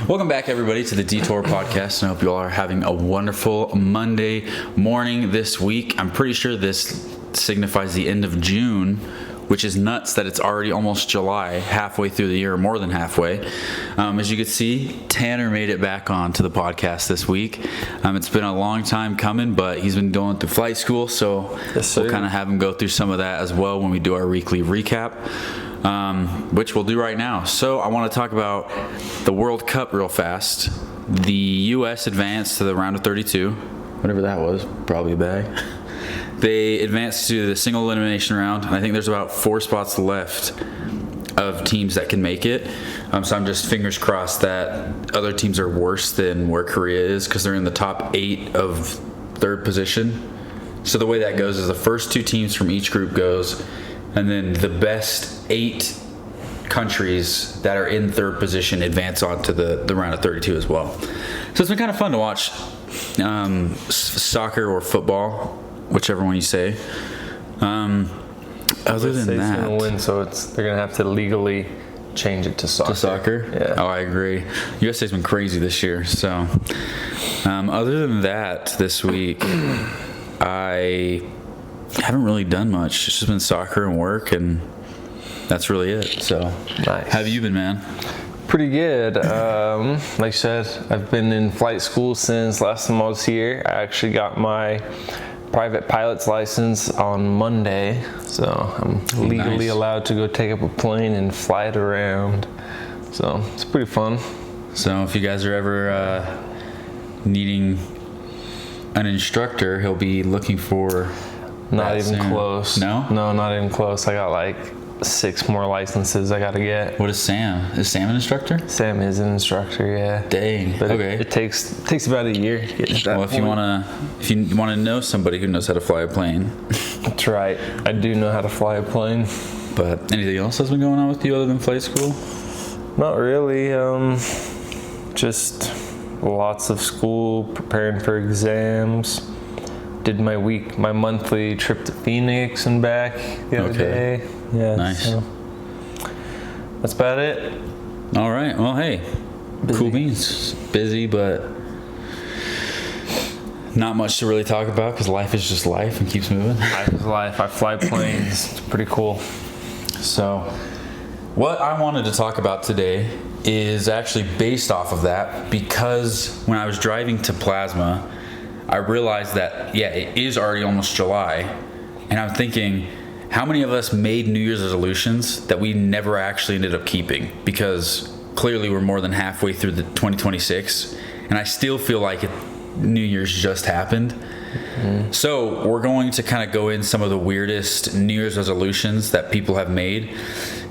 Welcome back, everybody, to the Detour Podcast. I hope you all are having a wonderful Monday morning this week. I'm pretty sure this signifies the end of June, which is nuts that it's already almost July, halfway through the year, more than halfway. As you can see, Tanner made it back on to the podcast this week. It's been a long time coming, but he's been going through flight school, so we'll kind of have him go through some of that as well when we do our weekly recap. Which we'll do right now. So I want to talk about the World Cup real fast. The U.S. advanced to the round of 32, whatever that was, probably a bag. They advanced to the single elimination round, and I think there's about 4 spots left of teams that can make it. So I'm just fingers crossed that other teams are worse than where Korea is, because they're in the top 8 of third position. So the way that goes is the first 2 teams from each group goes, and then the best 8 countries that are in third position advance on to the round of 32 as well. So it's been kind of fun to watch soccer or football, whichever one you say. Other than that, gonna win, so they're gonna have to legally change it to soccer. To soccer? Yeah. Oh, I agree. USA's been crazy this year. So, other than that, this week I haven't really done much. It's just been soccer and work, and that's really it. So, nice. How have you been, man? Pretty good. Like you said, I've been in flight school since last time I was here. I actually got my private pilot's license on Monday, so I'm legally allowed to go take up a plane and fly it around. So it's pretty fun. So if you guys are ever needing an instructor, he'll be looking for... Not even close. No? No, not even close. I got like 6 more licenses I gotta get. What is Sam? Is Sam an instructor? Sam is an instructor, yeah. Dang. But okay. It takes about a year to get to that point. If you wanna know somebody who knows how to fly a plane. That's right. I do know how to fly a plane. But anything else that's been going on with you other than flight school? Not really. Just lots of school, preparing for exams. Did my monthly trip to Phoenix and back the other day. Yeah, nice. So that's about it. All right. Well, hey, cool beans. Busy, but not much to really talk about because life is just life and keeps moving. Life is life. I fly planes. It's pretty cool. So, what I wanted to talk about today is actually based off of that, because when I was driving to Plasma, I realized that, it is already almost July, and I'm thinking, how many of us made New Year's resolutions that we never actually ended up keeping? Because clearly we're more than halfway through the 2026, and I still feel like New Year's just happened. Mm-hmm. So we're going to kind of go in some of the weirdest New Year's resolutions that people have made,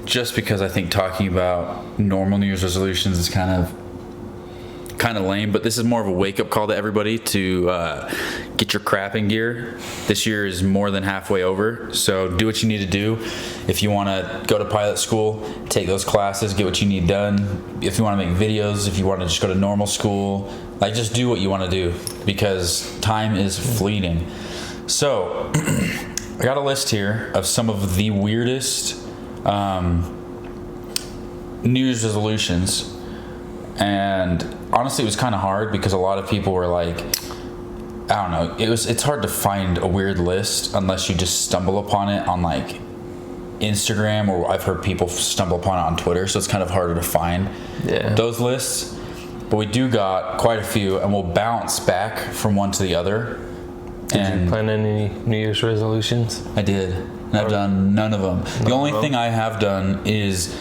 just because I think talking about normal New Year's resolutions is kind of lame, but this is more of a wake-up call to everybody to get your crap in gear. This year is more than halfway over, so do what you need to do. If you want to go to pilot school, take those classes, get what you need done. If you want to make videos, if you want to just go to normal school, just do what you want to do, because time is fleeting. So I got a list here of some of the weirdest New Year's resolutions. And honestly, it was kind of hard because a lot of people were like, I don't know, it's hard to find a weird list unless you just stumble upon it on Instagram, or I've heard people stumble upon it on Twitter, so it's kind of harder to find those lists. But we do got quite a few, and we'll bounce back from one to the other. Did you plan any New Year's resolutions? I did, and I've done none of them. The only thing I have done is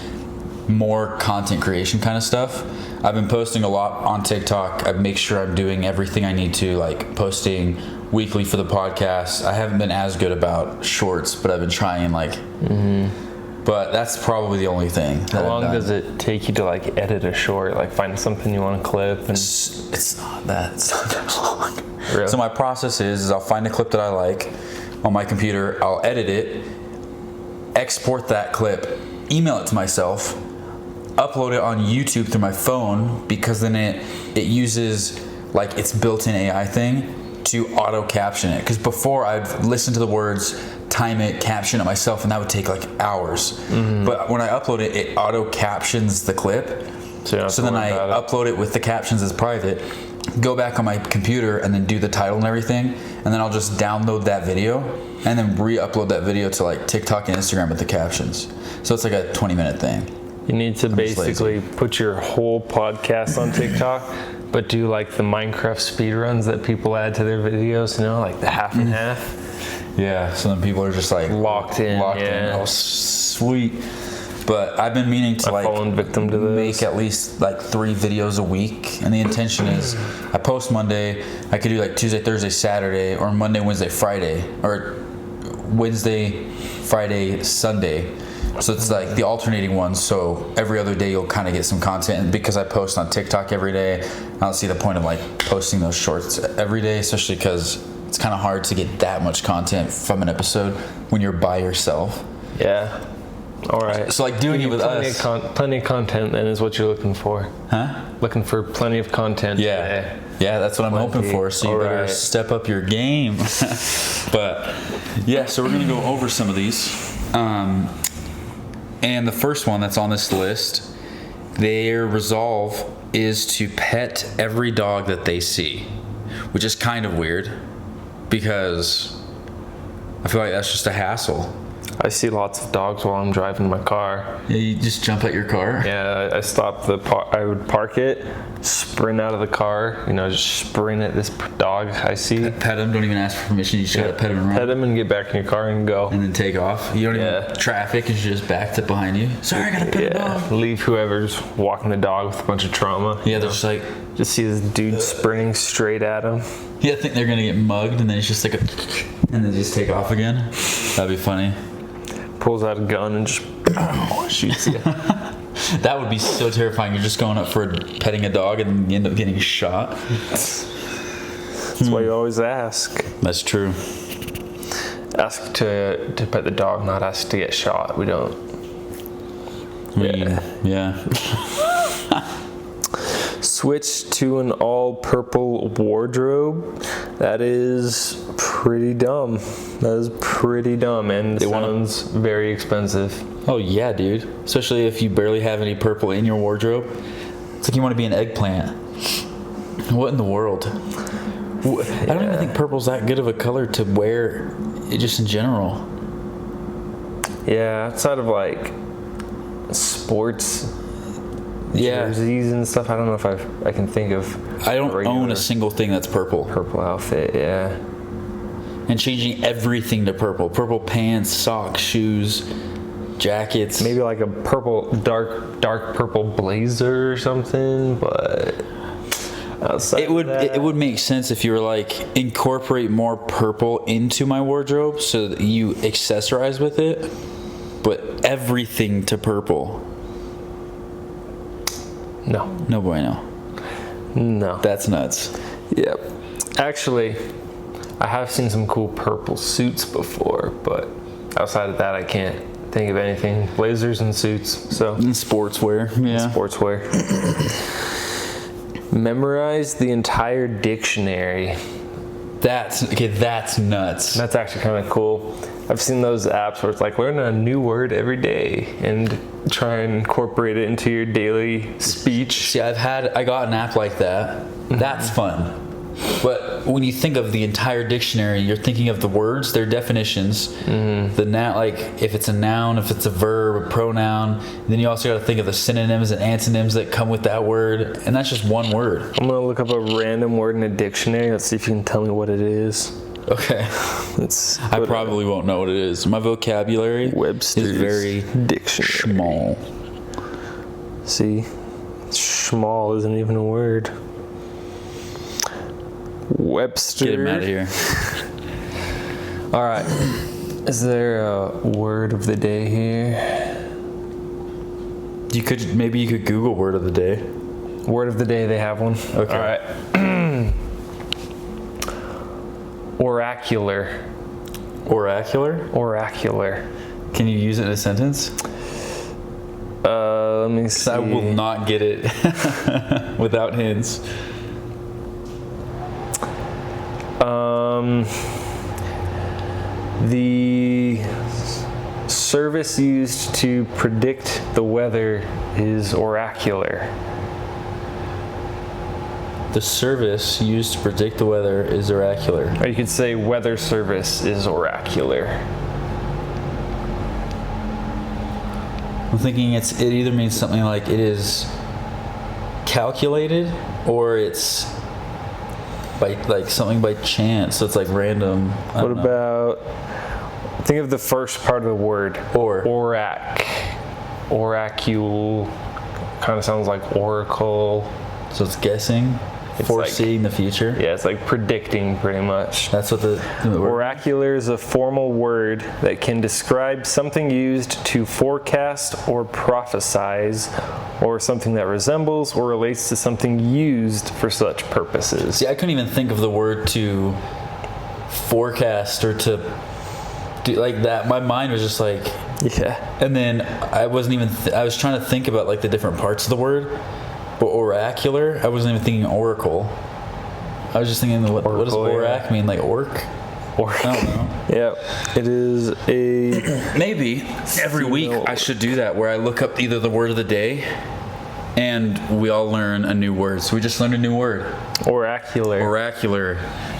more content creation kind of stuff. I've been posting a lot on TikTok. I make sure I'm doing everything I need to, posting weekly for the podcast. I haven't been as good about shorts, but I've been trying, But that's probably the only thing. How long does it take you to edit a short? Find something you want to clip? And it's not that long. Really? So my process is I'll find a clip that I like on my computer. I'll edit it, export that clip, email it to myself, upload it on YouTube through my phone, because then it uses its built-in AI thing to auto caption it. Because before I'd listen to the words, time it, caption it myself, and that would take hours. Mm-hmm. But when I upload it, it auto captions the clip. So then I upload it with the captions as private, go back on my computer and then do the title and everything, and then I'll just download that video and then re-upload that video to like TikTok and Instagram with the captions. So it's like a 20-minute thing. You need to basically put your whole podcast on TikTok, but do like the Minecraft speedruns that people add to their videos, like the half and half. Yeah, so then people are just like locked in. Oh, sweet. But I've been meaning to fallen victim to make at least like 3 videos a week, and the intention is I post Monday. I could do like Tuesday, Thursday, Saturday, or Monday, Wednesday, Friday, or Wednesday, Friday, Sunday. So it's like the alternating ones. So every other day you'll kind of get some content. And because I post on TikTok every day, I don't see the point of like posting those shorts every day, especially because it's kind of hard to get that much content from an episode when you're by yourself. Yeah. All right. So like doing it with us. Plenty of content then is what you're looking for. Huh? Looking for plenty of content. Yeah. Yeah, that's what I'm hoping for. So you better step up your game. But yeah, so we're going to go over some of these. And the first one that's on this list, their resolve is to pet every dog that they see, which is kind of weird because I feel like that's just a hassle. I see lots of dogs while I'm driving my car. Yeah, you just jump out your car? Yeah, I stop I would park it, sprint out of the car, just sprint at this dog I see. Pet him, don't even ask for permission, you just gotta pet him and run. Pet him and get back in your car and go. And then take off. You don't even traffic, is just backed up behind you. Sorry, I gotta pet a dog. Leave whoever's walking the dog with a bunch of trauma. Yeah, they're just like... Just see this dude sprinting straight at him. Yeah, I think they're gonna get mugged and then it's just like and then just take off again. That'd be funny. Pulls out a gun and just shoots you. That would be so terrifying. You're just going up for petting a dog and you end up getting shot. That's why you always ask. That's true. Ask to pet the dog, not ask to get shot. We don't. Yeah. Switch to an all purple wardrobe. That is pretty dumb. And it sounds very expensive. Oh yeah, dude. Especially if you barely have any purple in your wardrobe. It's like you want to be an eggplant. What in the world? I don't even think purple's that good of a color to wear just in general. Yeah, outside of like sports jerseys and stuff. I don't know if I can think of. I don't own a single thing that's purple. Purple outfit, yeah. And changing everything to purple. Purple pants, socks, shoes, jackets. Maybe like a purple, dark purple blazer or something, but outside it would make sense if you were like incorporate more purple into my wardrobe so that you accessorize with it, but everything to purple. No bueno. No. That's nuts. Yep. Actually, I have seen some cool purple suits before, but outside of that, I can't think of anything. Blazers and suits, so. And sportswear, yeah. Sportswear. Memorize the entire dictionary. That's nuts. That's actually kind of cool. I've seen those apps where it's like learn a new word every day and try and incorporate it into your daily speech. See, I got an app like that. Mm-hmm. That's fun. But when you think of the entire dictionary, you're thinking of the words, their definitions, the noun, like if it's a noun, if it's a verb, a pronoun. Then you also got to think of the synonyms and antonyms that come with that word, and that's just one word. I'm gonna look up a random word in a dictionary. Let's see if you can tell me what it is. Okay. I probably won't know what it is. My vocabulary Webster's is very dictionary. Small. See? Small isn't even a word. Webster. Get him out of here. All right. Is there a word of the day here? Maybe you could Google word of the day. Word of the day, they have one. Okay. All right. Oracular. Oracular? Oracular. Can you use it in a sentence? Let me see. I will not get it without hints. The service used to predict the weather is oracular. The service used to predict the weather is oracular. Or you could say weather service is oracular. I'm thinking it either means something like it is calculated or it's something by chance. So it's like random. What about, think of the first part of the word. Oracule. Kind of sounds like oracle. So it's guessing, foreseeing the future. Yeah, it's like predicting pretty much. That's what the oracular is a formal word that can describe something used to forecast or prophesize, or something that resembles or relates to something used for such purposes. See, I couldn't even think of the word to forecast or to do like that. My mind was just like, yeah. And then I wasn't even, I was trying to think about like the different parts of the word, but oracular, I wasn't even thinking oracle. I was just thinking, what does orac mean? Like orc? I don't know. Yeah, it is a... Maybe every week I should do that where I look up either the word of the day and we all learn a new word. So we just learned a new word. Oracular. Oracular.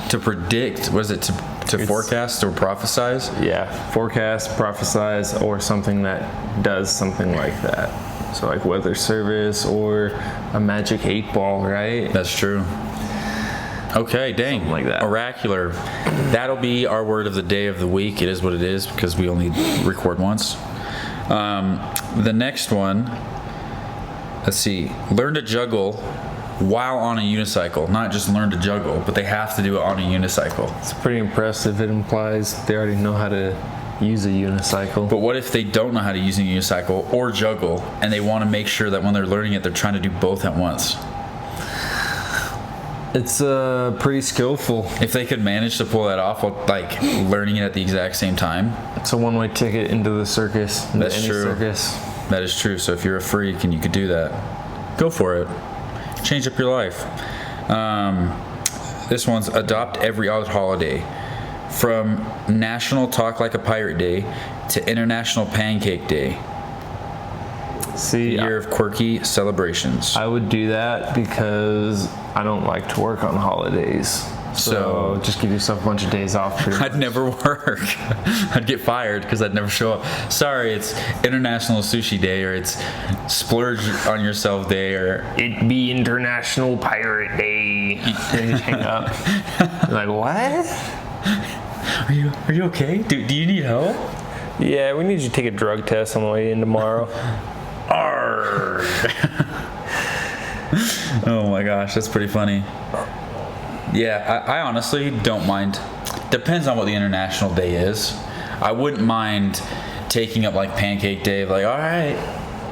To predict, what is it? To forecast or prophesize? Yeah, forecast, prophesize, or something that does something like that. So like weather service or a magic 8-ball, right? That's true. Okay, dang. Something like that. Oracular. That'll be our word of the day of the week. It is what it is because we only record once. The next one, let's see. Learn to juggle while on a unicycle. Not just learn to juggle, but they have to do it on a unicycle. It's pretty impressive. It implies they already know how to use a unicycle. But what if they don't know how to use a unicycle or juggle and they want to make sure that when they're learning it, they're trying to do both at once? It's pretty skillful. If they could manage to pull that off while like learning it at the exact same time. It's a one-way ticket into the circus. That's true. Circus. That is true. So if you're a freak and you could do that, go for it. Change up your life. This one's adopt every odd holiday. From National Talk Like a Pirate Day to International Pancake Day. See, the year of quirky celebrations. I would do that because I don't like to work on holidays. So just give yourself a bunch of days off. I'd never work. I'd get fired because I'd never show up. Sorry, it's International Sushi Day, or it's Splurge on Yourself Day, or it'd be International Pirate Day. And you hang up. You're like, what? Are you okay? Do you need help? Yeah, we need you to take a drug test on the way in tomorrow. Arrgh. Oh my gosh, that's pretty funny. Yeah, I honestly don't mind. Depends on what the International Day is. I wouldn't mind taking up like Pancake Day. Like, all right,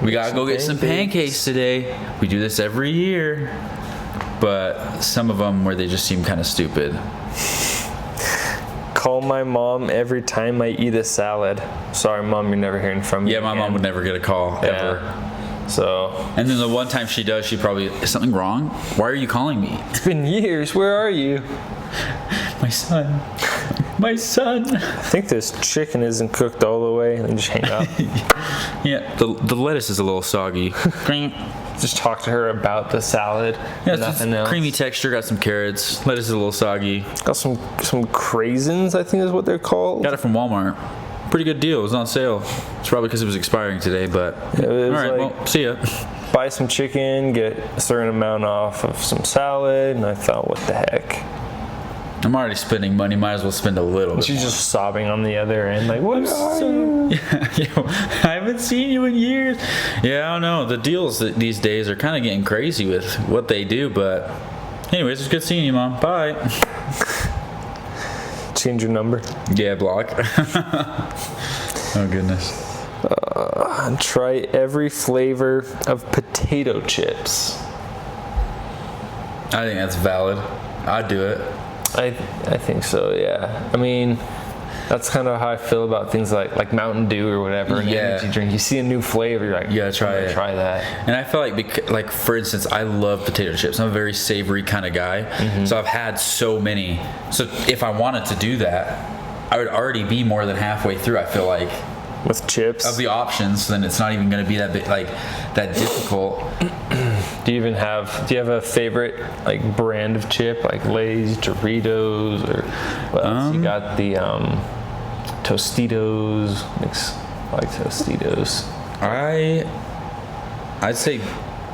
we gotta go get some pancakes today. We do this every year. But some of them where they just seem kind of stupid. Call my mom every time I eat a salad. Sorry, Mom, you're never hearing from me. Yeah, my mom would never get a call, ever. So. And then the one time she does, she probably, is something wrong? Why are you calling me? It's been years. Where are you? My son. My son. I think this chicken isn't cooked all the way. And then just hang up. Yeah, the lettuce is a little soggy. Just talk to her about the salad. Yeah, nothing else. Creamy texture, got some carrots. Lettuce is a little soggy. Got some craisins, I think is what they're called. Got it from Walmart. Pretty good deal. It was on sale. It's probably because it was expiring today, but yeah, all right, like, well, see ya. Buy some chicken, get a certain amount off of some salad, and I thought, what the heck? I'm already spending money. Might as well spend a little bit. She's just sobbing on the other end, like, what are you? Yeah, I haven't seen you in years. Yeah, I don't know. The deals these days are kind of getting crazy with what they do, but anyways, it's good seeing you, Mom. Bye. Change your number. Yeah, block. Oh, goodness. Try every flavor of potato chips. I think that's valid. I'd do it. I think so, yeah. I mean, that's kind of how I feel about things like Mountain Dew or whatever, an energy drink. You see a new flavor, you're like, yeah, try that. And I feel like for instance, I love potato chips. I'm a very savory kind of guy, so I've had so many. So if I wanted to do that, I would already be more than halfway through. I feel like with chips of the options, then it's not even going to be that big, like that difficult. Do you have a favorite like brand of chip, like Lay's, Doritos, or what else? You got the Tostitos. I like Tostitos. I'd say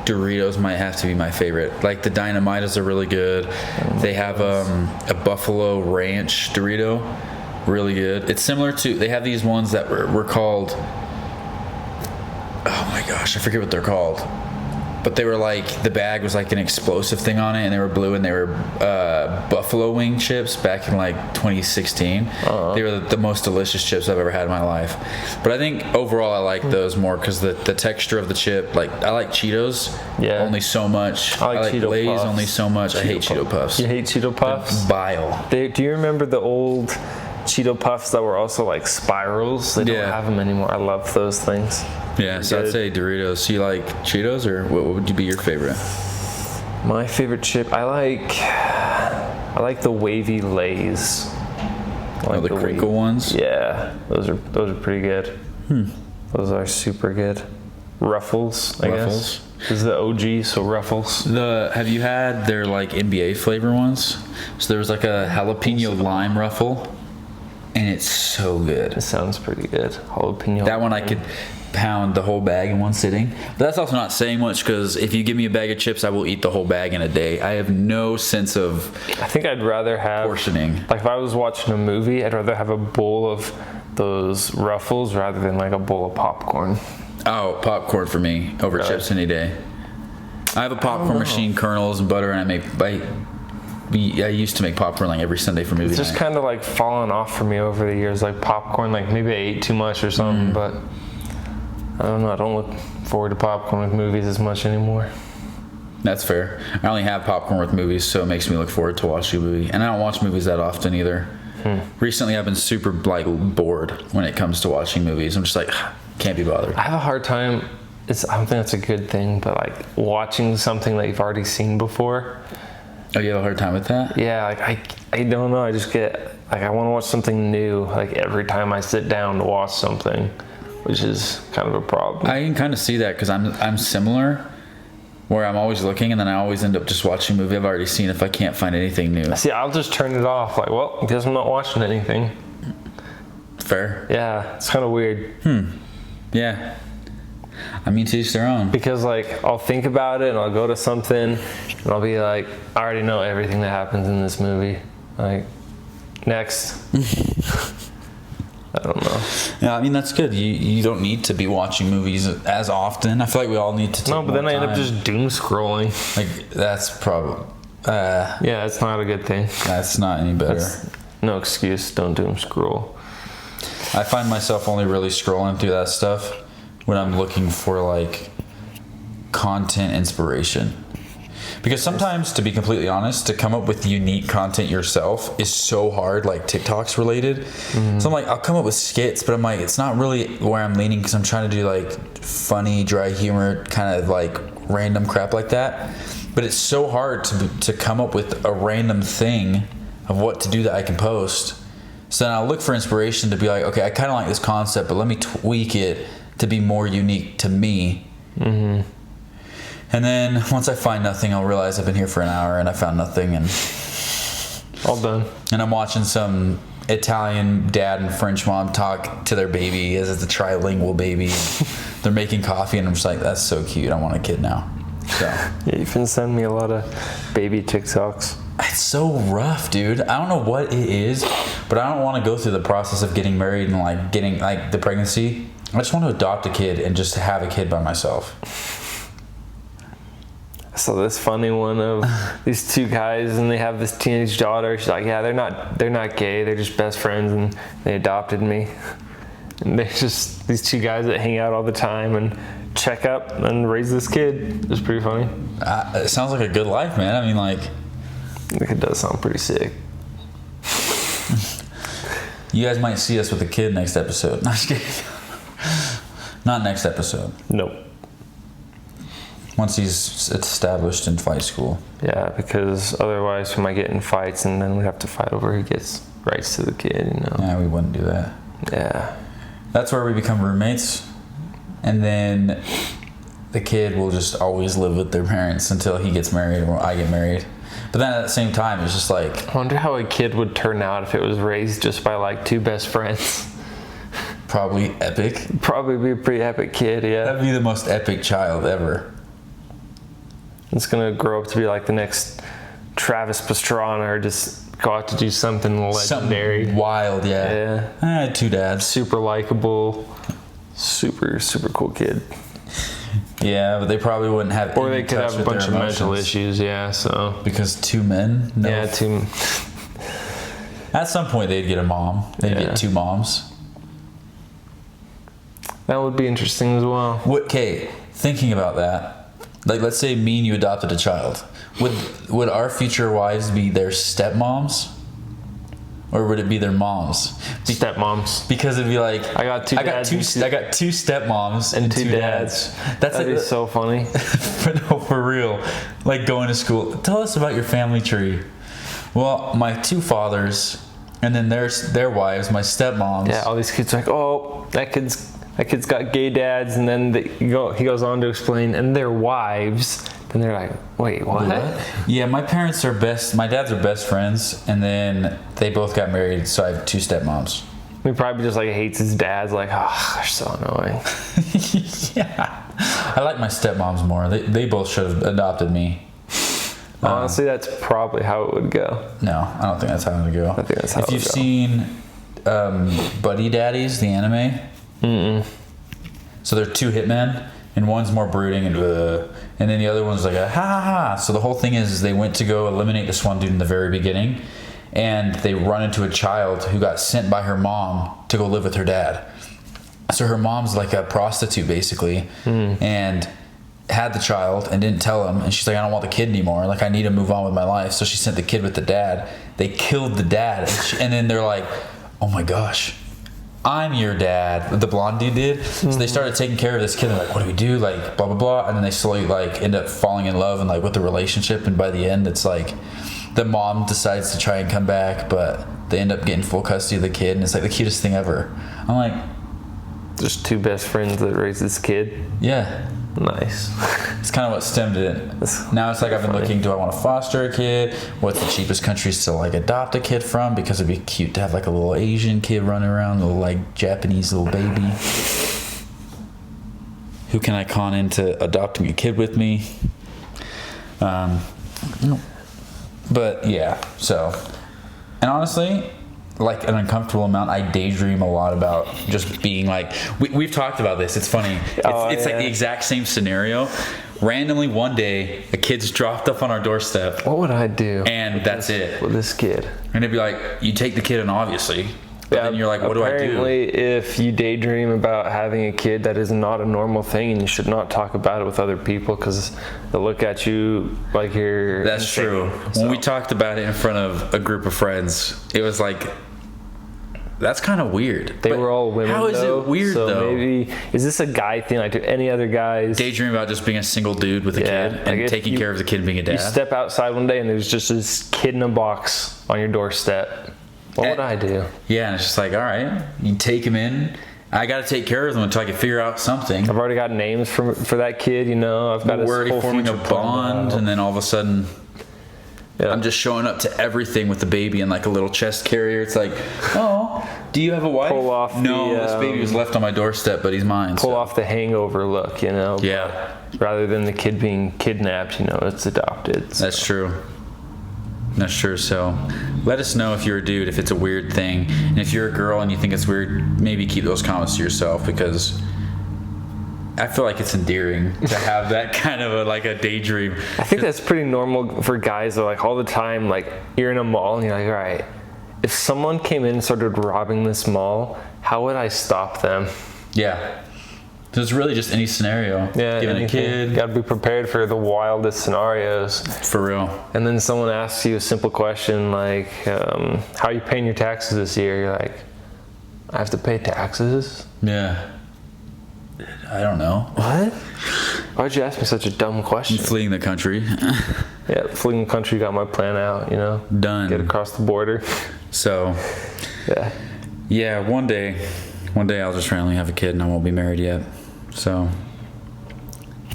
Doritos might have to be my favorite. Like the Dynamitas are really good. They have a Buffalo Ranch Dorito, really good. It's similar to, they have these ones that were called, oh my gosh, I forget what they're called. But they were like, the bag was like an explosive thing on it, and they were blue, and they were buffalo wing chips back in like 2016. They were the most delicious chips I've ever had in my life. But I think overall I like those more because the texture of the chip, like I like Cheetos only so much. I like Lay's Puffs. Only so much. I hate Cheeto Puffs. You hate Cheeto Puffs? Bile. Do you remember the old Cheeto Puffs that were also like spirals? They don't have them anymore. I love those things. Yeah, so I'd say Doritos. So you like Cheetos, or what would be your favorite? My favorite chip, I like the wavy Lay's. The crinkle ones? Yeah, those are pretty good. Those are super good. Ruffles, I guess. This is the OG, so Ruffles. Have you had their like NBA flavor ones? So there was like a jalapeno lime Ruffle, and it's so good. It sounds pretty good. Jalapeno. That one I could pound the whole bag in one sitting. But that's also not saying much because if you give me a bag of chips, I will eat the whole bag in a day. I have no sense of I think I'd rather have portioning. Like if I was watching a movie, I'd rather have a bowl of those Ruffles rather than like a bowl of popcorn. Oh, popcorn for me over chips any day. I have a popcorn machine, kernels and butter, and I used to make popcorn like every Sunday for movie night. It's just kind of like fallen off for me over the years, like popcorn. Like maybe I ate too much or something, but I don't know. I don't look forward to popcorn with movies as much anymore. That's fair. I only have popcorn with movies, so it makes me look forward to watching a movie. And I don't watch movies that often either. Recently, I've been super like bored when it comes to watching movies. I'm just like, can't be bothered. I have a hard time. I don't think that's a good thing, but like watching something that you've already seen before. Oh, you have a hard time with that? Yeah, like I don't know. I just get like I want to watch something new. Like every time I sit down to watch something, which is kind of a problem. I can kind of see that because I'm similar, where I'm always looking and then I always end up just watching a movie I've already seen if I can't find anything new. See, I'll just turn it off. Like, well, I guess I'm not watching anything. Fair. Yeah, it's kind of weird. Yeah. I mean, to each their own. Because like I'll think about it and I'll go to something and I'll be like, I already know everything that happens in this movie. Like, next. I don't know. Yeah, I mean, that's good. You don't need to be watching movies as often. I feel like we all need to take No, but then I end up just doom scrolling. Like, that's probably... yeah, it's not a good thing. That's not any better. That's no excuse. Don't doom scroll. I find myself only really scrolling through that stuff when I'm looking for, like, content inspiration. Because sometimes, to be completely honest, to come up with unique content yourself is so hard, like TikToks related. So I'm like, I'll come up with skits, but I'm like, it's not really where I'm leaning because I'm trying to do like funny, dry humor, kind of like random crap like that. But it's so hard to come up with a random thing of what to do that I can post. So then I'll look for inspiration to be like, okay, I kind of like this concept, but let me tweak it to be more unique to me. And then once I find nothing, I'll realize I've been here for an hour and I found nothing, and all done. And I'm watching some Italian dad and French mom talk to their baby as it's a trilingual baby. They're making coffee, and I'm just like, that's so cute. I want a kid now. So yeah, you've been sending me a lot of baby TikToks. It's so rough, dude. I don't know what it is, but I don't want to go through the process of getting married and like getting like the pregnancy. I just want to adopt a kid and just have a kid by myself. So this funny one of these two guys, and they have this teenage daughter. She's like, yeah, they're not gay. They're just best friends, and they adopted me. And they're just these two guys that hang out all the time and check up and raise this kid. It's pretty funny. It sounds like a good life, man. I mean, like, it does sound pretty sick. You guys might see us with a kid next episode. No, just kidding. Not next episode. Nope. Once he's established in fight school. Yeah, because otherwise we might get in fights and then we have to fight over who gets rights to the kid, you know. Yeah, we wouldn't do that. Yeah. That's where we become roommates. And then the kid will just always live with their parents until he gets married or I get married. But then at the same time, it's just like... I wonder how a kid would turn out if it was raised just by like two best friends. Probably epic. Probably be a pretty epic kid, yeah. That'd be the most epic child ever. It's gonna grow up to be like the next Travis Pastrana, or just go out to do something legendary. Something wild, yeah. Yeah. I had two dads. Super likable, super cool kid. Yeah, but they probably wouldn't have. Or they could have a bunch of mental issues, yeah. So because two men. No. Yeah, two. At some point, they'd get a mom. They'd get two moms. That would be interesting as well. Okay, thinking about that, like let's say me and you adopted a child. Would our future wives be their stepmoms? Or would it be their moms? Stepmoms. Because it'd be like I got two stepmoms and two dads. That'd be so funny. For real. Like going to school. Tell us about your family tree. Well, my two fathers, and then their wives, my stepmoms. Yeah, all these kids are like, oh, that kid's got gay dads, and then he goes on to explain, and their wives. And they're like, wait, what? Yeah, my dads are best friends, and then they both got married, so I have two stepmoms. He probably just like hates his dads, like, oh, they're so annoying. Yeah. I like my stepmoms more. They both should have adopted me. Honestly, that's probably how it would go. No, I don't think that's how it would go. I think that's how it would go. If you've seen Buddy Daddies, the anime, so they're two hitmen, and one's more brooding and then the other one's like a ha ha ha. So the whole thing is they went to go eliminate this one dude in the very beginning, and they run into a child who got sent by her mom to go live with her dad. So her mom's like a prostitute basically, and had the child and didn't tell him, and she's like, I don't want the kid anymore, like I need to move on with my life. So she sent the kid with the dad. They killed the dad, and then they're like, oh my gosh, I'm your dad. The blonde dude did. So they started taking care of this kid. They're like, what do we do? Like, blah, blah, blah. And then they slowly like end up falling in love and like with the relationship. And by the end, it's like the mom decides to try and come back, but they end up getting full custody of the kid. And it's like the cutest thing ever. I'm like, just two best friends that raise this kid. Yeah. Nice. It's kind of what stemmed it. Now it's like I've been looking, do I want to foster a kid? What's the cheapest countries to like adopt a kid from? Because it'd be cute to have like a little Asian kid running around, a little like Japanese little baby. Who can I con into adopting a kid with me? But yeah, so. And honestly, like an uncomfortable amount, I daydream a lot about just being like, we've talked about this, it's funny, it's like the exact same scenario. Randomly one day a kid's dropped up on our doorstep. What would I do? And that's it with this kid. And it'd be like, you take the kid in obviously, but then you're like, what do I do? Apparently if you daydream about having a kid, that is not a normal thing, and you should not talk about it with other people because they'll look at you like you're That's insane. True. When we talked about it in front of a group of friends, it was like, that's kind of weird. They were all women. How is it weird though? Maybe is this a guy thing? Like, do any other guys daydream about just being a single dude with a kid and taking care of the kid and being a dad? You step outside one day and there's just this kid in a box on your doorstep. What would I do? Yeah, and it's just like, all right, you take him in. I got to take care of them until I can figure out something. I've already got names for that kid. You know, I've got we're already forming a bond, and then all of a sudden. Yeah. I'm just showing up to everything with the baby in like a little chest carrier. It's like, oh, do you have a wife? This baby was left on my doorstep, but he's mine. Pull off the Hangover look, you know? Yeah. Rather than the kid being kidnapped, you know, it's adopted. So. That's true. That's true. So let us know if you're a dude, if it's a weird thing. And if you're a girl and you think it's weird, maybe keep those comments to yourself, because I feel like it's endearing to have that kind of a daydream. I think that's pretty normal for guys though. Like all the time, like you're in a mall and you're like, all right, if someone came in and started robbing this mall, how would I stop them? Yeah. So it's really just any scenario. Yeah. Given a kid. You gotta be prepared for the wildest scenarios. For real. And then someone asks you a simple question like, how are you paying your taxes this year? You're like, I have to pay taxes? Yeah. I don't know. What? Why'd you ask me such a dumb question? I'm fleeing the country. Yeah, fleeing the country, got my plan out, you know? Done. Get across the border. So, yeah, one day I'll just randomly have a kid and I won't be married yet. So,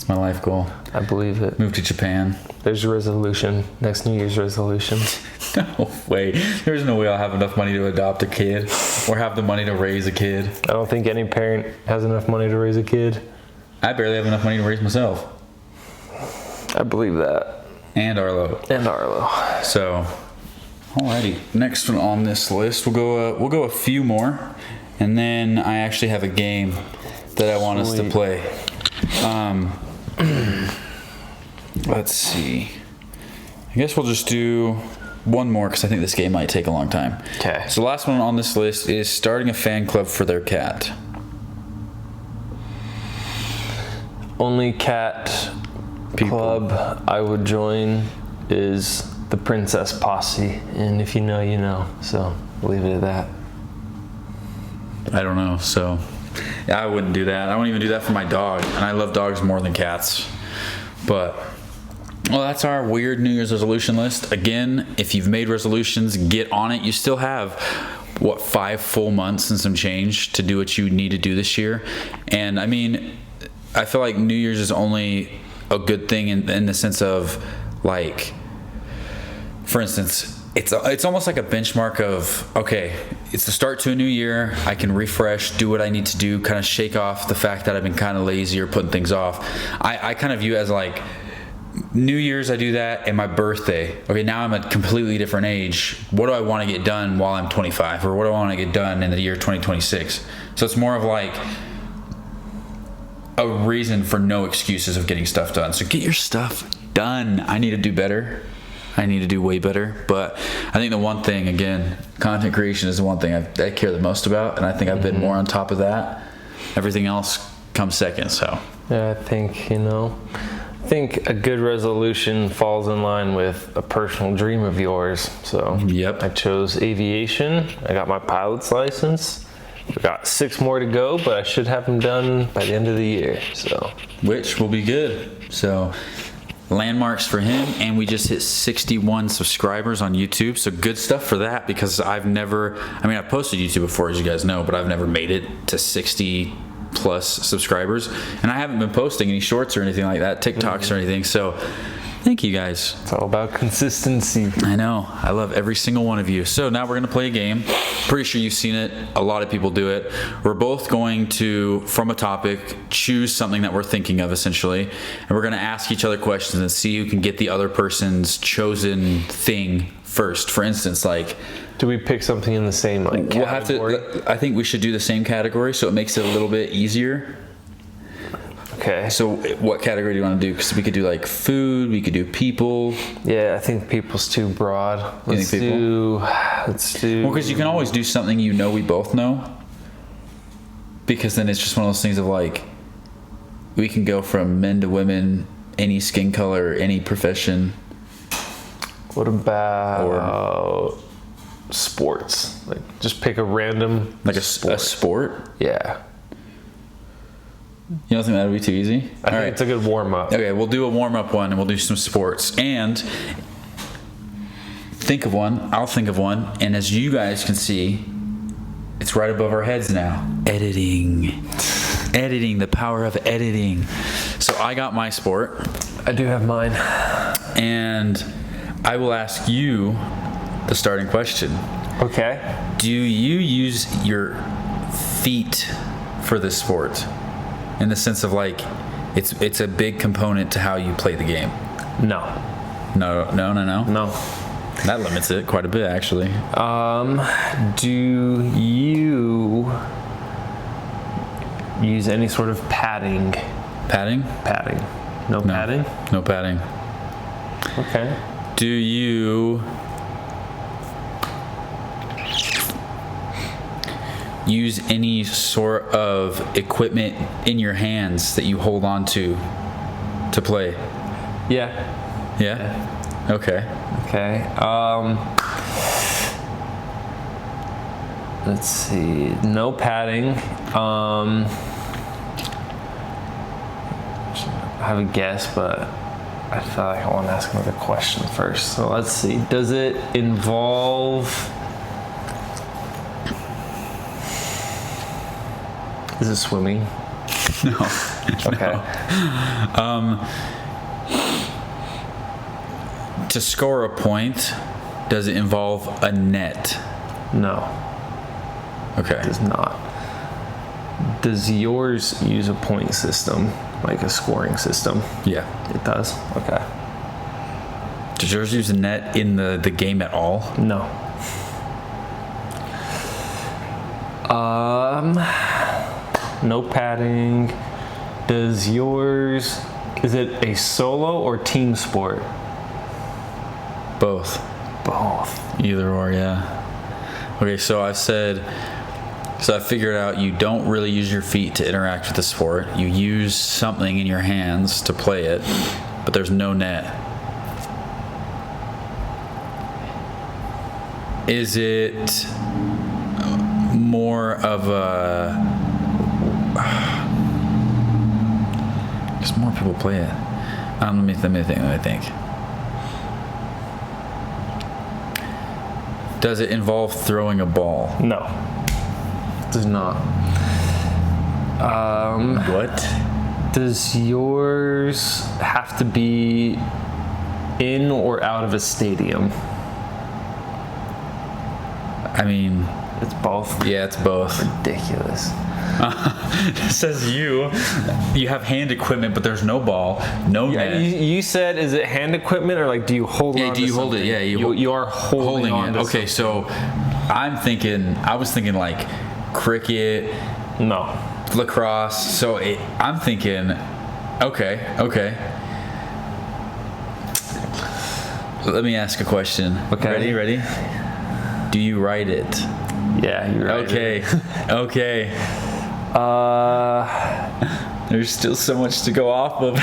It's my life goal. I believe it. Move to Japan. There's your resolution. Next New Year's resolution. No way. There's no way I'll have enough money to adopt a kid or have the money to raise a kid. I don't think any parent has enough money to raise a kid. I barely have enough money to raise myself. I believe that. And Arlo. So, alrighty. Next one on this list, we'll go a few more, and then I actually have a game that I want us to play. Let's see. I guess we'll just do one more because I think this game might take a long time. Okay. So the last one on this list is starting a fan club for their cat. Only cat club I would join is the Princess Posse, and if you know, you know. So leave it at that. I don't know. So yeah, I wouldn't do that. I wouldn't even do that for my dog, and I love dogs more than cats. But well, that's our weird New Year's resolution list. Again, if you've made resolutions, get on it. You still have 5 full months and some change to do what you need to do this year. And I mean, I feel like New Year's is only a good thing in the sense of, like, for instance, it's almost like a benchmark of, okay, it's the start to a new year. I can refresh, do what I need to do, kind of shake off the fact that I've been kind of lazy or putting things off. I kind of view it as like New Year's, I do that, and my birthday. Okay, now I'm a completely different age. What do I want to get done while I'm 25? Or what do I want to get done in the year 2026? So it's more of like a reason for no excuses of getting stuff done. So get your stuff done. I need to do better. I need to do way better. But I think the one thing, again, content creation is the one thing I care the most about, and I think I've been more on top of that. Everything else comes second. So yeah, I think a good resolution falls in line with a personal dream of yours. So yep. I chose aviation. I got my pilot's license. I've got 6 more to go, but I should have them done by the end of the year. So, which will be good. So landmarks for him, and we just hit 61 subscribers on YouTube. So good stuff for that, because I've posted YouTube before, as you guys know, but I've never made it to 60 plus subscribers, and I haven't been posting any shorts or anything like that, TikToks or anything. So thank you guys. It's all about consistency. I know. I love every single one of you. So now we're going to play a game. Pretty sure you've seen it. A lot of people do it. We're both going to, from a topic, choose something that we're thinking of, essentially, and we're going to ask each other questions and see who can get the other person's chosen thing first. For instance, like, do we pick something in the same category? I think we should do the same category, so it makes it a little bit easier. Okay. So what category do you want to do? Because we could do like food, we could do people. Yeah, I think people's too broad. Let's do. Well, because you can always do something we both know. Because then it's just one of those things of like, we can go from men to women, any skin color, any profession. What about sports? Like, just pick a random a sport? Yeah. You don't think that would be too easy? I think it's a good warm-up. Okay, we'll do a warm-up one, and we'll do some sports. And think of one. I'll think of one. And as you guys can see, it's right above our heads now. Editing. Editing. The power of editing. So I got my sport. I do have mine. And I will ask you the starting question. Okay. Do you use your feet for this sport? In the sense of like, it's a big component to how you play the game. No. That limits it quite a bit, actually. Do you use any sort of padding? Padding? Padding. No padding? No padding. Okay. Do you use any sort of equipment in your hands that you hold on to play? Yeah. Okay. Let's see. No padding. I have a guess, but I feel like I want to ask another question first. So let's see. Does it involve... Is it swimming? No. Okay. To score a point, does it involve a net? No, Okay. it does not. Does yours use a point system, like a scoring system? Yeah. It does? Okay. Does yours use a net in the game at all? No. No padding. Does yours, is it a solo or team sport? Both. Both. Either or, yeah. Okay, so I figured out you don't really use your feet to interact with the sport. You use something in your hands to play it, but there's no net. Is it more of a... Because more people play it. Let me think. Does it involve throwing a ball? No. It does not. What? Does yours have to be in or out of a stadium? I mean... It's both. Yeah, it's both. Ridiculous. It says you have hand equipment, but there's no ball, no net. You said, is it hand equipment or like do you hold on? Yeah, do you hold it? Yeah, you are holding on it. to Okay, so I was thinking like cricket, no, lacrosse. So I'm thinking, okay. Let me ask a question. Okay. Ready? Do you write it? Yeah, you're right. Okay. There's still so much to go off of.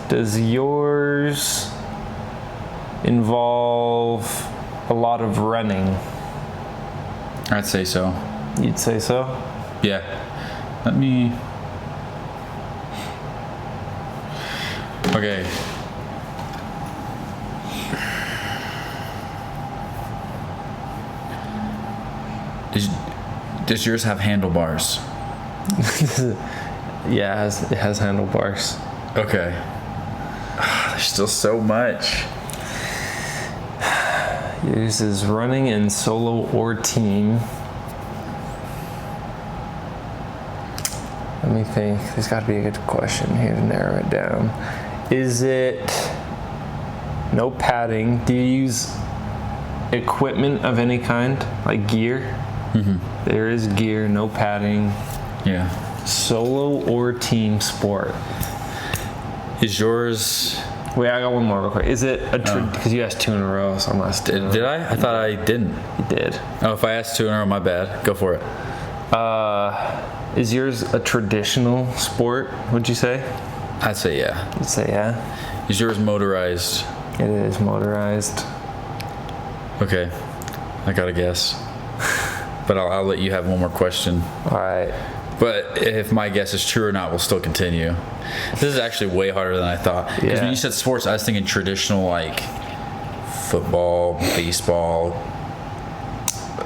Does yours involve a lot of running? I'd say so. You'd say so? Yeah. Let me... Okay. Does yours have handlebars? Yeah, it has handlebars. Okay. There's still so much. Yours is running in solo or team. Let me think. There's got to be a good question here to narrow it down. Is it no padding? Do you use equipment of any kind, like gear? Mm-hmm. There is gear, no padding. Yeah. Solo or team sport? Is yours... Wait, I got one more real quick. Is it a... Because you asked two in a row, so I'm not... Did I? I thought I didn't. You did. Oh, if I asked two in a row, my bad. Go for it. Is yours a traditional sport, would you say? I'd say yeah. I'd say yeah. Is yours motorized? It is motorized. Okay. I gotta guess. But I'll let you have one more question. All right. But if my guess is true or not, we'll still continue. This is actually way harder than I thought. Because when you said sports, I was thinking traditional, like football, baseball,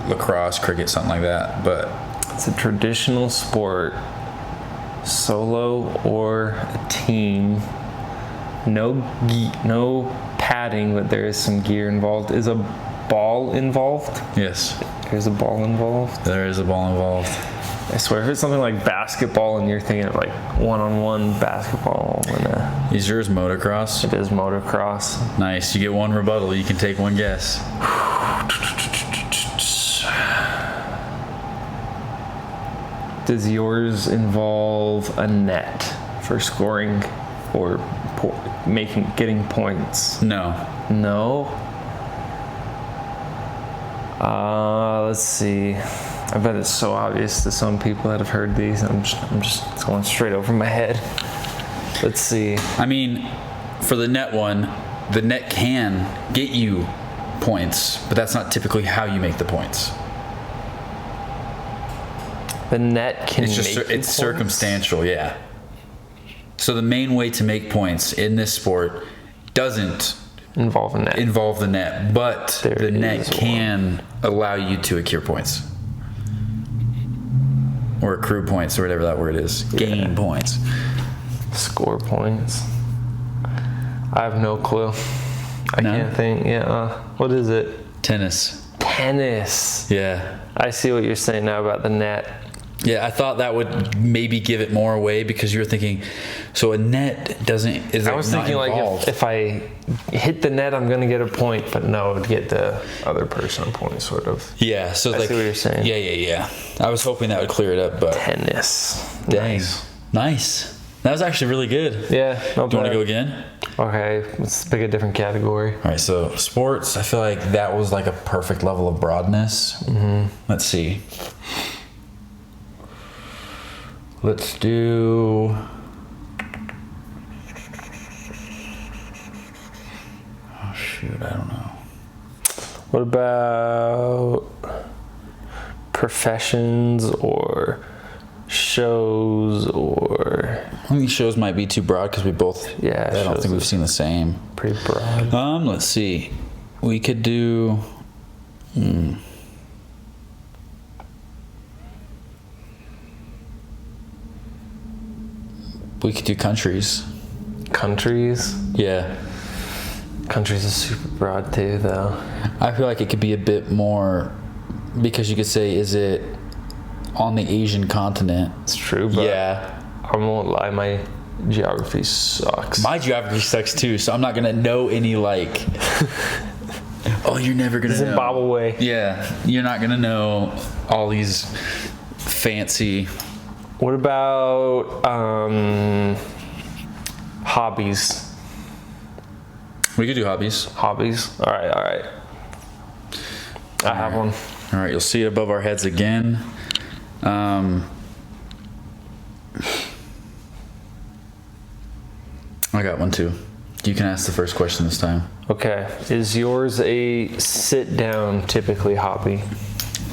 lacrosse, cricket, something like that. But it's a traditional sport, solo or a team. No padding, but there is some gear involved. Is a ball involved? yes, There's a ball involved. there is a ball involved. I swear, if it's something like basketball and you're thinking of like one-on-one basketball, Is yours motocross? it is motocross. Nice. You get one rebuttal. You can take one guess. Does yours involve a net for scoring or getting points? No. No. Let's see. I bet it's so obvious to some people that have heard these. I'm just it's going straight over my head. Let's see. I mean, for the net one, the net can get you points, but that's not typically how you make the points. The net can It's just make you it's points? circumstantial, yeah. So the main way to make points in this sport doesn't involve the net, but the net can allow you to accrue points. Or accrue points, or whatever that word is. Gain points. Score points. I have no clue. I can't think. What is it? Tennis. Yeah. I see what you're saying now about the net. Yeah, I thought that would maybe give it more away because you were thinking, so a net is I was thinking like if I hit the net, I'm going to get a point, but no, it would get the other person a point, sort of. Yeah, so I see what you're saying. Yeah. I was hoping that would clear it up, but. Tennis. Dang. Nice. That was actually really good. Yeah. Do you want to go again? Okay, let's pick a different category. All right, so sports, I feel like that was like a perfect level of broadness. Let's see. Let's do... Oh, shoot, I don't know. What about professions or shows or... I think shows might be too broad because we both... Yeah, I don't think we've seen the same. Pretty broad. Let's see. We could do... We could do countries. Countries? Yeah. Countries is super broad too, though. I feel like it could be a bit more, because you could say, is it on the Asian continent? It's true, but yeah. I won't lie, my geography sucks. My geography sucks too, so I'm not gonna know any like. Oh, you're never gonna know. Zimbabwe. Yeah, you're not gonna know all these fancy. What about hobbies? We could do hobbies. Hobbies. All right. I have one. All right, you'll see it above our heads again. I got one too. You can ask the first question this time. Okay. Is yours a sit-down typically hobby?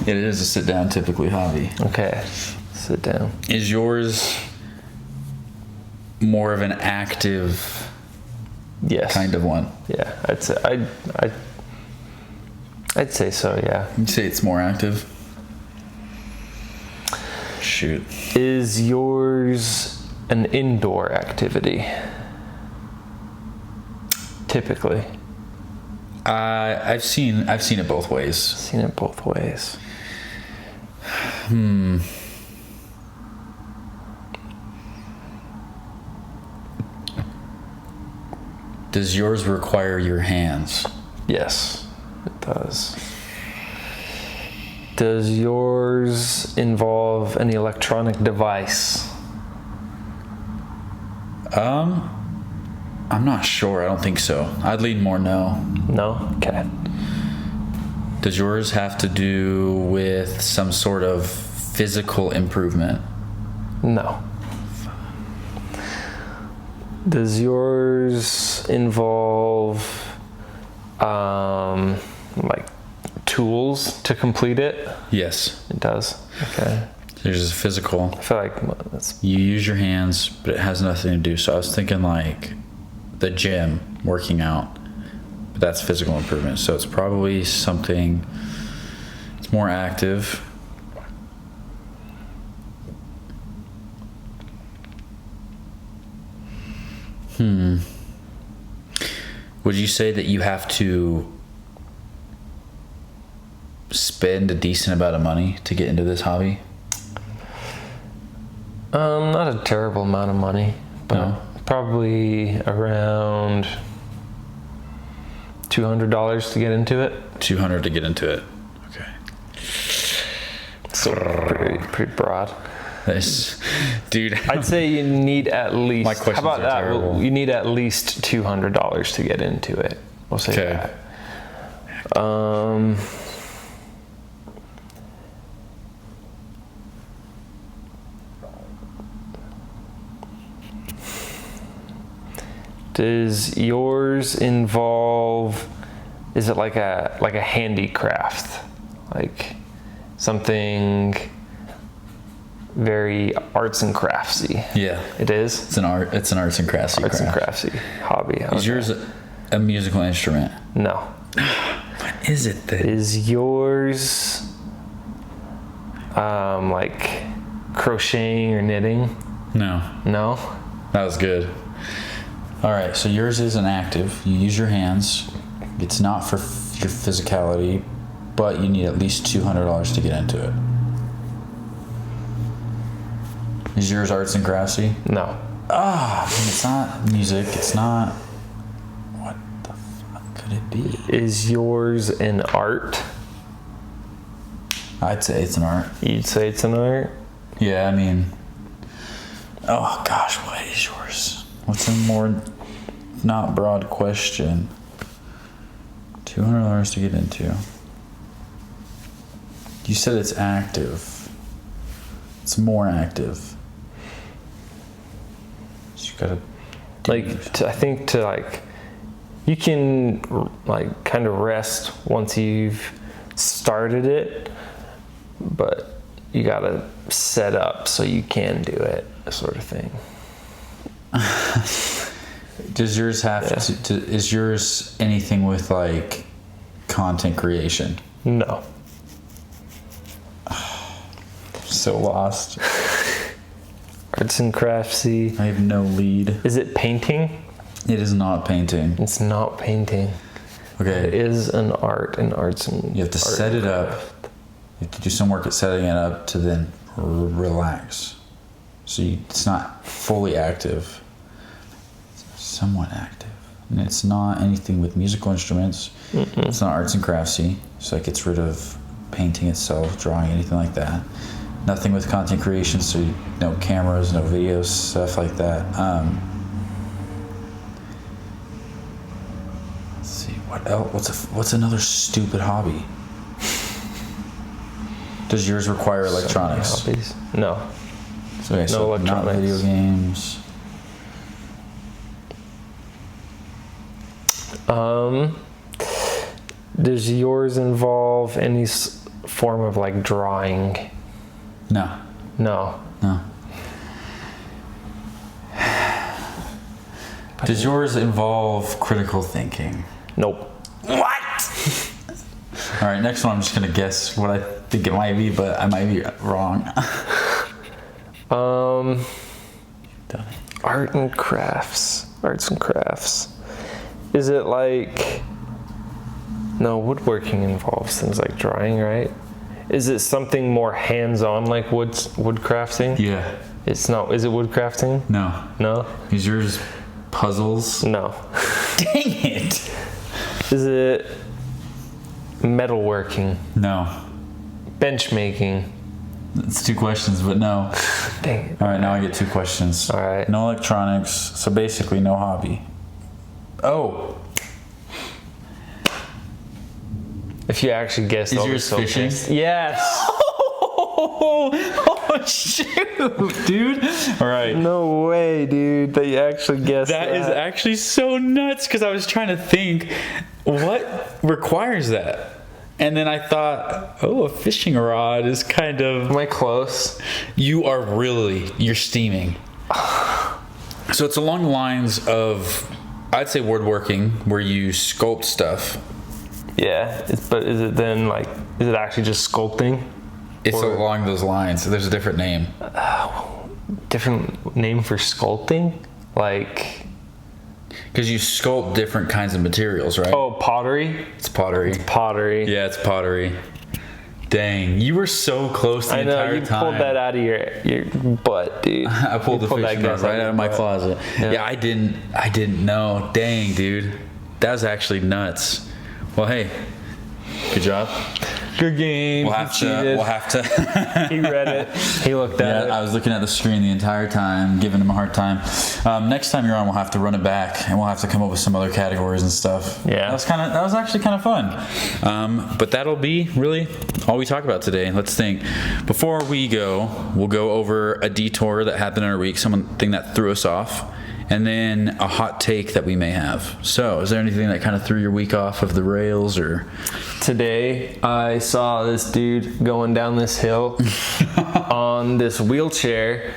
It is a sit-down typically hobby. Okay. Sit down. Is yours more of an active kind of one? Yeah, I'd say so, yeah. You'd say it's more active? Shoot. Is yours an indoor activity? Typically. I've seen it both ways. Does yours require your hands? Yes, it does. Does yours involve any electronic device? I'm not sure. I don't think so. I'd lean more no. No? Okay. Does yours have to do with some sort of physical improvement? No. Does yours involve like tools to complete it? Yes. It does. Okay. There's a physical. I feel like that's... You use your hands, but it has nothing to do. So I was thinking like the gym, working out. But that's physical improvement. So it's probably something, it's more active. Would you say that you have to spend a decent amount of money to get into this hobby? Not a terrible amount of money, but probably around $200 to get into it. $200 to get into it. Okay. So pretty broad. Nice. Dude. I'd say you need at least... My questions how about are that? terrible. You need at least $200 to get into it. We'll say that. Does yours involve... Is it like a handicraft? Like something very arts and craftsy? Yeah. It is? It's an arts and craftsy arts and craftsy hobby. Is yours a musical instrument? No. What is it then? Is yours like crocheting or knitting? No. No? That was good. All right, so yours is an active. You use your hands. It's not for your physicality, but you need at least $200 to get into it. Is yours arts and craftsy? No. It's not music. It's not. What the fuck could it be? Is yours an art? I'd say it's an art. You'd say it's an art? Yeah, I mean. Oh gosh, what is yours? What's a more not broad question? $200 to get into. You said it's active. It's more active. So you gotta I think to like, you can like kind of rest once you've started it, but you gotta set up so you can do it, sort of thing. Does yours have to? Is yours anything with like content creation? No. So lost. Arts and craftsy. I have no lead. Is it painting? It is not painting. It's not painting. Okay. It is an art and arts and. You have to set it up. You have to do some work at setting it up to then relax. So it's not fully active. It's somewhat active. And it's not anything with musical instruments. Mm-mm. It's not arts and craftsy. So it gets rid of painting itself, drawing, anything like that. Nothing with content creation, so no cameras, no videos, stuff like that. Let's see, what else? What's another stupid hobby? Does yours require electronics? Hobbies? No. Okay, so not electronics. video games. Does yours involve any form of like drawing? No. No. No. Does yours involve critical thinking? Nope. What? All right, next one I'm just gonna guess what I think it might be, but I might be wrong. Done it. Arts and crafts. Is it like... No, woodworking involves things like drawing, right? Is it something more hands-on like wood crafting? Yeah. It's not. Is it wood crafting? No. No? Is yours puzzles? No. Dang it! Is it metalworking? No. Bench making? It's 2 questions, but no. Dang it. All right, now I get 2 questions. All right. No electronics, so basically no hobby. Oh. If you actually guessed, Is yours fishing? Yes. Oh, shoot, dude. All right. No way, dude, that you actually guessed that. That is actually so nuts because I was trying to think what requires that. And then I thought, oh, a fishing rod is kind of... Am I close? You're steaming. So it's along the lines of, I'd say woodworking, where you sculpt stuff. Yeah, but is it then like, is it actually just sculpting? It's along those lines. So there's a different name. Different name for sculpting? Like... Because you sculpt different kinds of materials, right? Oh, pottery? It's pottery. Pottery. Yeah, it's pottery. Dang, you were so close the entire time. I know, you pulled that out of your butt, dude. I pulled the fishing rod right out of my closet. Yeah, I didn't know. Dang, dude. That was actually nuts. Well, hey, good job. Good game. We'll have to. He read it. He looked at it. I was looking at the screen the entire time, giving him a hard time. Next time you're on, we'll have to run it back, and we'll have to come up with some other categories and stuff. Yeah. That was actually kind of fun. But that'll be really all we talk about today. Let's think. Before we go, we'll go over a detour that happened in our week, something that threw us off, and then a hot take that we may have. So, is there anything that kind of threw your week off of the rails, or? Today, I saw this dude going down this hill on this wheelchair.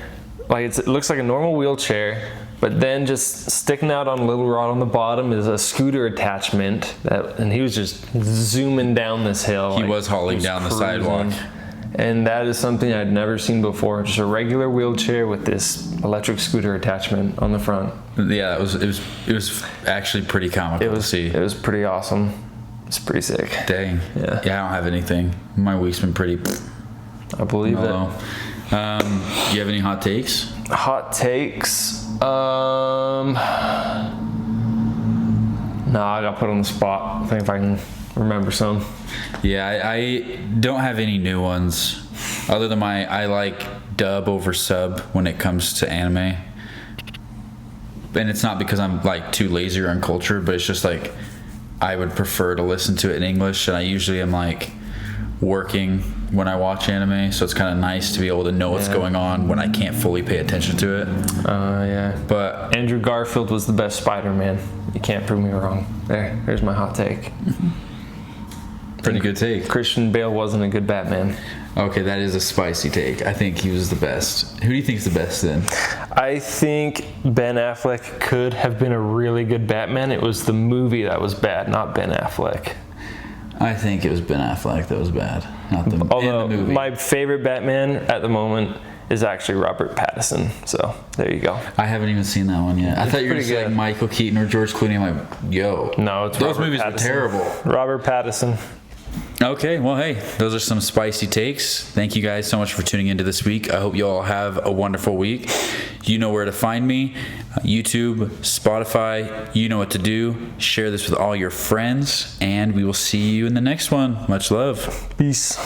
Like it looks like a normal wheelchair, But then just sticking out on a little rod on the bottom is a scooter attachment, and he was just zooming down this hill. He was hauling down the sidewalk. And that is something I'd never seen before. Just a regular wheelchair with this electric scooter attachment on the front. Yeah, it was actually pretty comical to see. It was pretty awesome. It's pretty sick. Dang. Yeah, I don't have anything. My week's been pretty I believe mellow. Do you have any hot takes? Hot takes? No, I got put on the spot. I think if I can remember some. Yeah, I don't have any new ones other than I like dub over sub when it comes to anime. And it's not because I'm like too lazy or uncultured, but it's just like I would prefer to listen to it in English, and I usually am like working when I watch anime, so it's kind of nice to be able to know what's going on when I can't fully pay attention to it. Yeah. But Andrew Garfield was the best Spider-Man. You can't prove me wrong. There's my hot take. Pretty good take. Christian Bale wasn't a good Batman. Okay, that is a spicy take. I think he was the best. Who do you think is the best then? I think Ben Affleck could have been a really good Batman. It was the movie that was bad, not Ben Affleck. I think it was Ben Affleck that was bad, not the, Although in the movie. My favorite Batman at the moment is actually Robert Pattinson. So there you go. I haven't even seen that one yet. I thought you were going to say like Michael Keaton or George Clooney. I'm like, yo. No, it's those Robert movies Pattinson. were terrible. Robert Pattinson. Okay, well, hey, those are some spicy takes. Thank you guys so much for tuning into this week. I hope you all have a wonderful week. You know where to find me. YouTube, Spotify, you know what to do. Share this with all your friends, and we will see you in the next one. Much love. Peace.